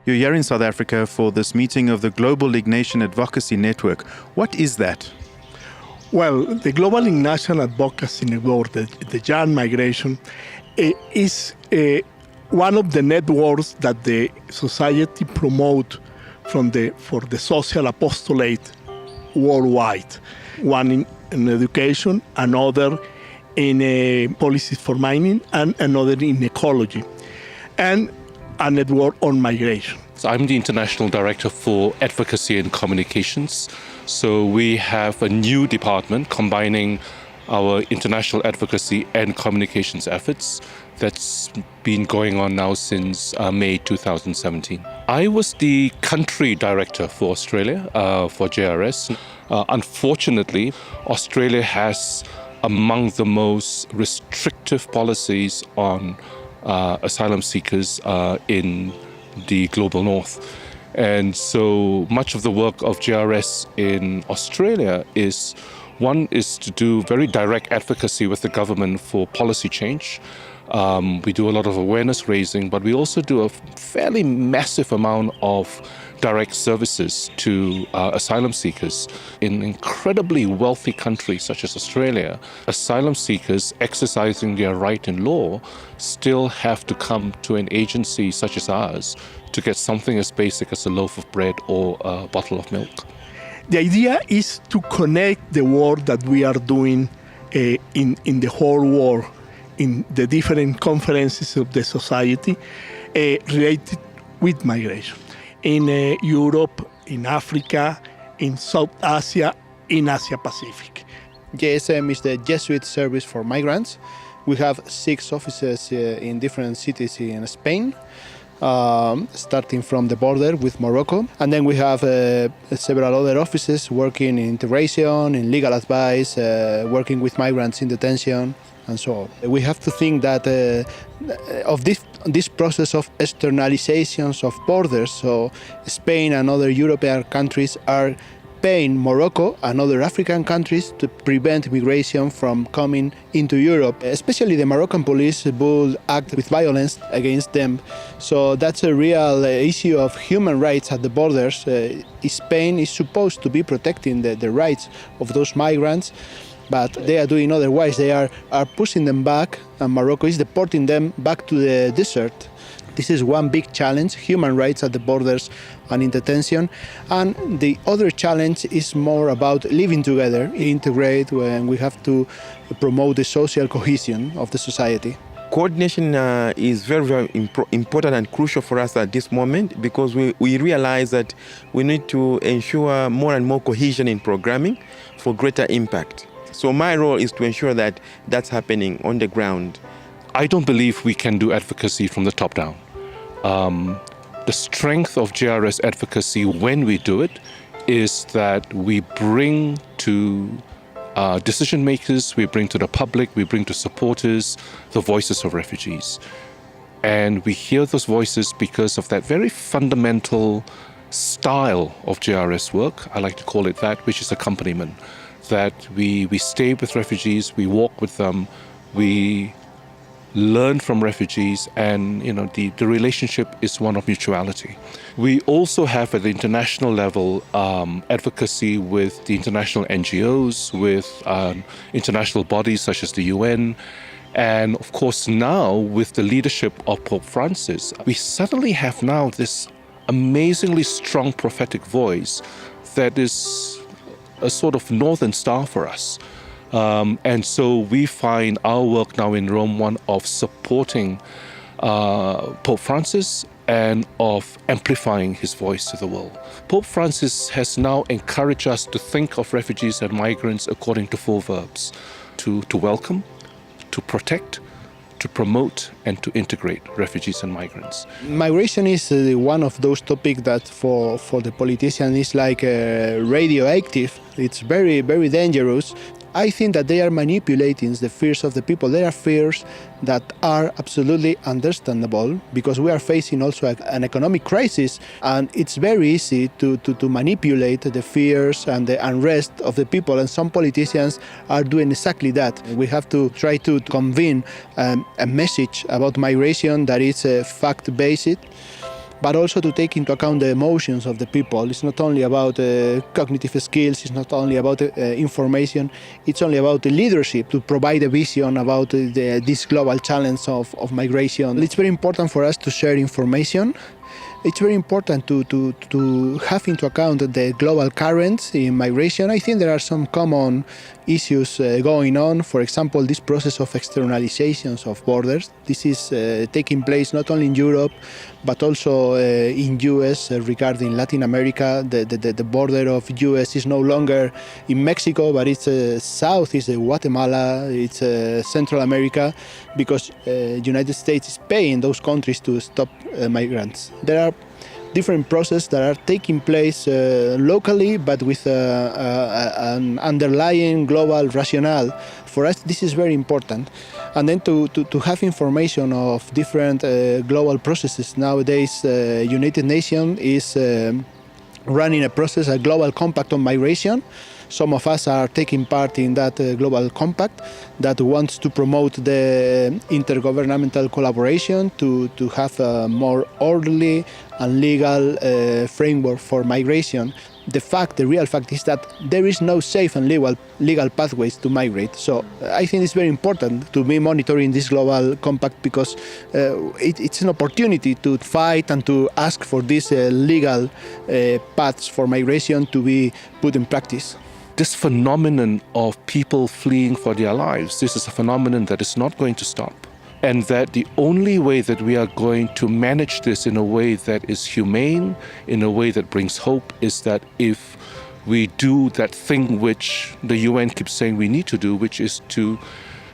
You're here in South Africa for this meeting of the Global Ignatian Advocacy Network. What is that? Well, the Global Ignatian Advocacy Network, the GIAN Migration, is one of the networks that the society promote for the social apostolate worldwide. One in education, another in policies for mining, and another in ecology, and a network on migration. So I'm the International Director for Advocacy and Communications. So we have a new department combining our international advocacy and communications efforts that's been going on now since May 2017. I was the country director for Australia, for JRS. Unfortunately, Australia has among the most restrictive policies on asylum seekers in the global north. And so much of the work of GRS in Australia is to do very direct advocacy with the government for policy change. We do a lot of awareness raising, but we also do a fairly massive amount of direct services to asylum seekers. In incredibly wealthy countries such as Australia, asylum seekers exercising their right in law still have to come to an agency such as ours to get something as basic as a loaf of bread or a bottle of milk. The idea is to connect the work that we are doing in the whole world, in the different conferences of the society related with migration. In Europe, in Africa, in South Asia, in Asia Pacific. JSM is the Jesuit Service for Migrants. We have 6 offices in different cities in Spain, starting from the border with Morocco. And then we have several other offices working in integration, in legal advice, working with migrants in detention, and so on. We have to think that of this process of externalizations of borders, so Spain and other European countries are paying Morocco and other African countries to prevent migration from coming into Europe. Especially the Moroccan police will act with violence against them. So that's a real issue of human rights at the borders. Spain is supposed to be protecting the rights of those migrants, but they are doing otherwise. They are pushing them back, and Morocco is deporting them back to the desert. This is one big challenge, human rights at the borders and in detention. And the other challenge is more about living together, integrate, when we have to promote the social cohesion of the society. Coordination is very, very important and crucial for us at this moment, because we realize that we need to ensure more and more cohesion in programming for greater impact. So my role is to ensure that that's happening on the ground. I don't believe we can do advocacy from the top down. The strength of GRS advocacy when we do it is that we bring to decision makers, we bring to the public, we bring to supporters the voices of refugees. And we hear those voices because of that very fundamental style of GRS work, I like to call it that, which is accompaniment. That we stay with refugees, we walk with them, we learn from refugees, and the relationship is one of mutuality. We also have at the international level advocacy with the international NGOs, with international bodies such as the UN, and of course now with the leadership of Pope Francis, we suddenly have now this amazingly strong prophetic voice that is a sort of northern star for us. And so we find our work now in Rome one of supporting Pope Francis and of amplifying his voice to the world. Pope Francis has now encouraged us to think of refugees and migrants according to 4 verbs: to welcome, to protect, to promote, and to integrate refugees and migrants. Migration is one of those topics that for the politician is like radioactive. It's very, very dangerous. I think that they are manipulating the fears of the people. There are fears that are absolutely understandable because we are facing also an economic crisis, and it's very easy to manipulate the fears and the unrest of the people, and some politicians are doing exactly that. We have to try to convey a message about migration that is fact-based, but also to take into account the emotions of the people. It's not only about cognitive skills, it's not only about information, it's only about the leadership to provide a vision about this global challenge of migration. It's very important for us to share information. It's very important to have into account the global currents in migration. I think there are some common issues going on. For example, this process of externalizations of borders. This is taking place not only in Europe, but also in US regarding Latin America. The border of US is no longer in Mexico, but it's south, it's Guatemala, it's Central America, because United States is paying those countries to stop migrants. There are different processes that are taking place locally, but with an underlying global rationale. For us, this is very important. And then to have information of different global processes. Nowadays, United Nations is running a process, a global compact on migration. Some of us are taking part in that global compact that wants to promote the intergovernmental collaboration to have a more orderly and legal framework for migration. The real fact is that there is no safe and legal pathways to migrate. So I think it's very important to be monitoring this global compact, because it's an opportunity to fight and to ask for these legal paths for migration to be put in practice. This phenomenon of people fleeing for their lives, this is a phenomenon that is not going to stop. And that the only way that we are going to manage this in a way that is humane, in a way that brings hope, is that if we do that thing which the UN keeps saying we need to do, which is to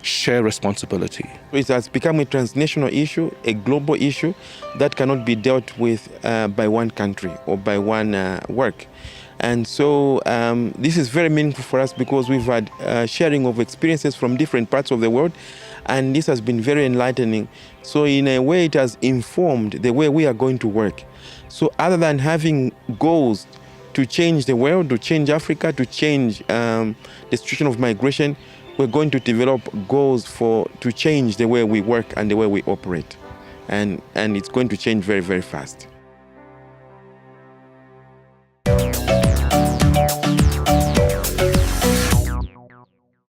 share responsibility. It has become a transnational issue, a global issue that cannot be dealt with by one country or by one work. And so this is very meaningful for us, because we've had sharing of experiences from different parts of the world, and this has been very enlightening. So in a way, it has informed the way we are going to work. So other than having goals to change the world, to change Africa, to change the situation of migration, we're going to develop goals to change the way we work and the way we operate. And it's going to change very, very fast.